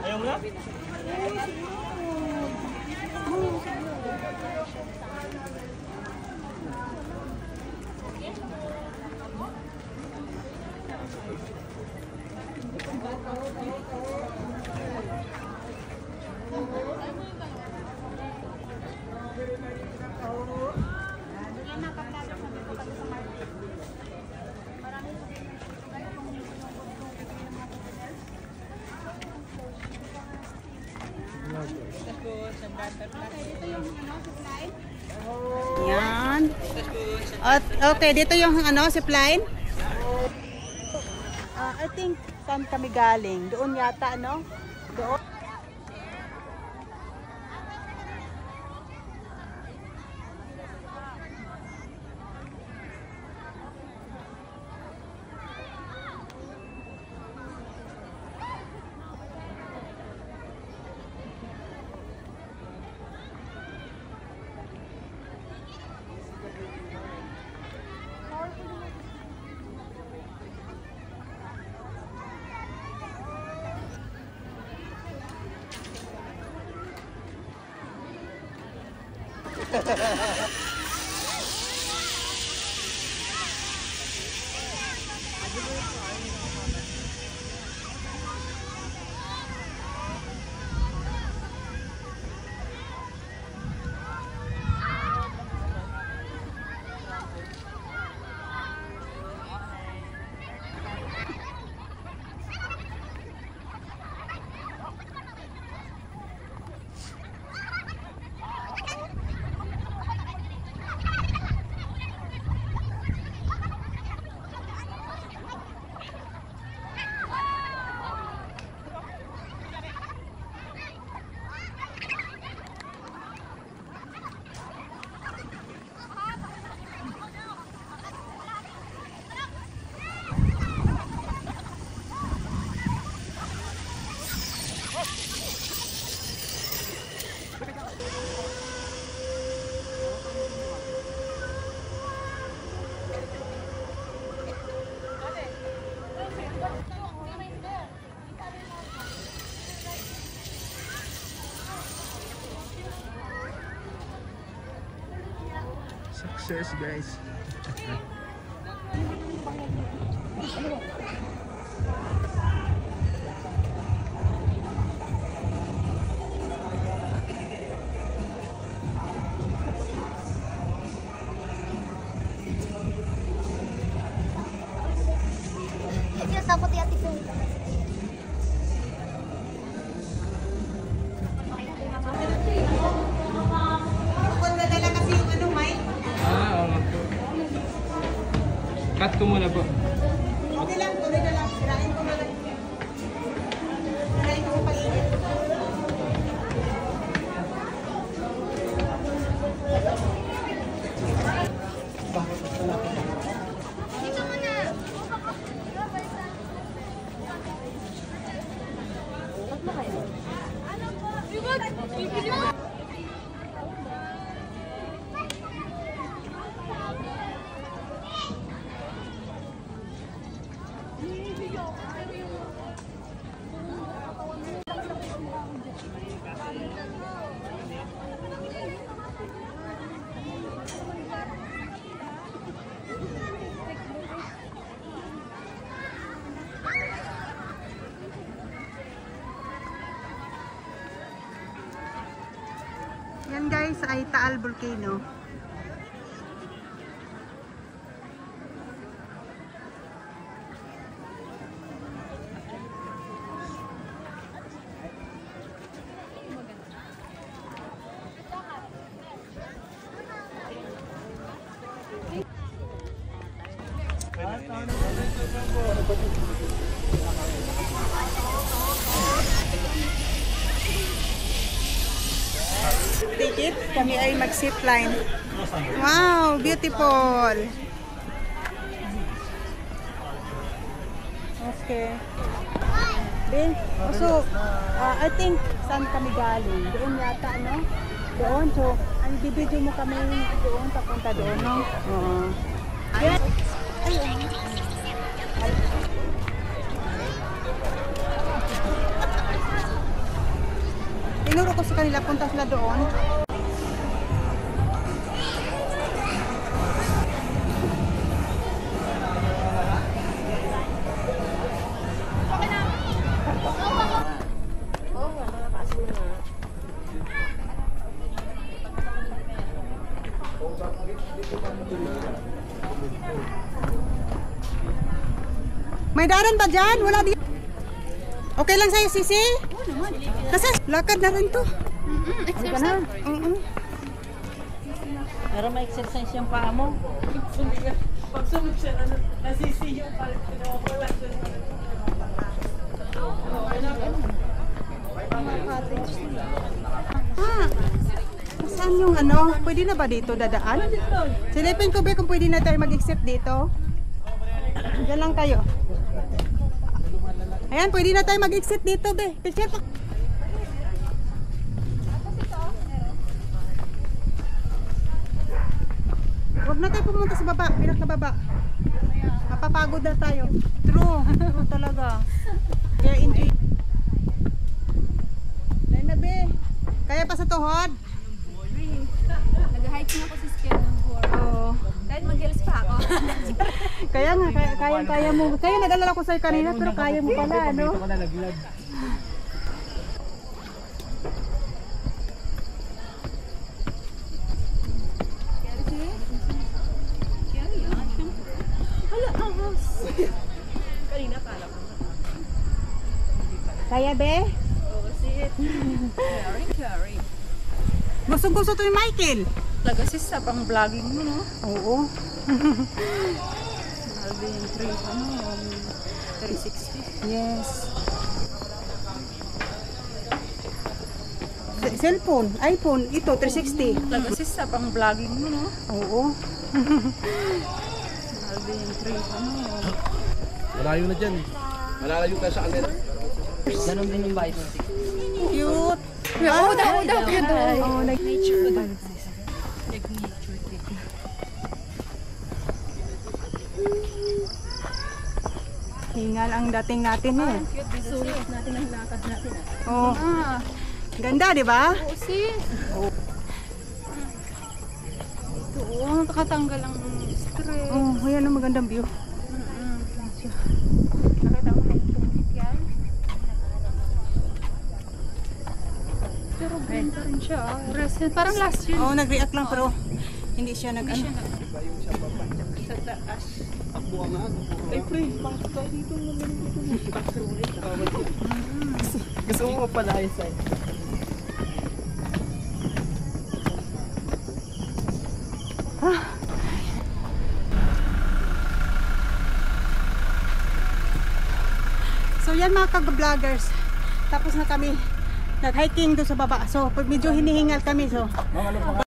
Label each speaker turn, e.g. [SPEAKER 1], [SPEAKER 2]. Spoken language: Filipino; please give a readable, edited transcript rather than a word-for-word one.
[SPEAKER 1] Ayaw mo na?
[SPEAKER 2] Yan. Okay, dito yung ano, zipline. I think saan kami galing? Doon yata, no? Doon.
[SPEAKER 1] Success, guys.
[SPEAKER 3] Takot yati ko.
[SPEAKER 1] Cut ko muna po.
[SPEAKER 2] Okay lang, tuloy na lang. Sirain ko na lang. Sirain ko pag-init.
[SPEAKER 3] Dito muna.
[SPEAKER 2] Yan guys ay Taal Volcano. Ticket, kami ay mag-zipline. Wow, beautiful. Okay. Then, also, I think saan kami galing? Doon yata, no? Doon, so, ang bibidyo mo kami doon, papunta doon, no? Oo. Ay, Tinuro ko sa kanila, punta sila doon. May daran ba dyan? Wala di. Okay lang sa'yo, Sisi? Kasi lakad na rin to. Halika na.
[SPEAKER 4] Pero may exercise yung paa mo. Pagsunod siya, nasisi yung pala. Pinawawala siya.
[SPEAKER 2] Saan yung ano? Pwede na ba dito dadaan? Silipin ko ba kung pwede na tayo mag-exit dito? Diyan lang tayo. Ayan, pwede na tayo mag-exit dito, be. Picture pa. Huwag na tayo pumunta sa baba, pinakababa. Mapapagod na tayo. True, true talaga. Kaya enjoy. Lena, be. Kaya pa sa tuhod?
[SPEAKER 3] Nag-hiking ako sa scale ng board.
[SPEAKER 2] Oo.
[SPEAKER 3] Kahit mag-heels pa ako.
[SPEAKER 2] Kaya nga, kaya mo. Kaya nag-alala ko sa'yo kanina, pero kaya mo pala, ano?
[SPEAKER 1] Dito ka na naglag.
[SPEAKER 2] Kaya, be? Gustong-gusto to ni Michael.
[SPEAKER 4] Lagasis sa pang vlogging mo, no?
[SPEAKER 2] Oo.
[SPEAKER 4] Alvin 360.
[SPEAKER 2] Yes. Cellphone, iPhone, ito 360.
[SPEAKER 4] Lagasis sa pang vlogging mo, no?
[SPEAKER 2] Oo.
[SPEAKER 4] Alvin 360.
[SPEAKER 1] Malayo na dyan. Malalayo tayo sa kanila.
[SPEAKER 4] Ganon din yung bite mo.
[SPEAKER 2] Cute.
[SPEAKER 3] Oo, daw, cute.
[SPEAKER 2] Oo,
[SPEAKER 4] Nature.
[SPEAKER 2] hingal ang dating natin eh.
[SPEAKER 3] Sulit natin ang lakad natin.
[SPEAKER 2] Oh. Ganda, di ba?
[SPEAKER 3] Oo, sis. Ito, nakatanggal ang stress.
[SPEAKER 2] Oh, ayan ang magandang view.
[SPEAKER 3] Nakita mo na itong yan. Pero green pa rin siya. Recent. Parang last year.
[SPEAKER 2] Oh, nag-react lang pero hindi siya nag ano.
[SPEAKER 4] Sa taas.
[SPEAKER 1] Ay, pre, bakit tayo dito? Gusto mo mapalayas sa'yo.
[SPEAKER 2] So yan mga kag-vloggers. Tapos na kami nag-hiking doon sa baba. So pag medyo hinihingal kami so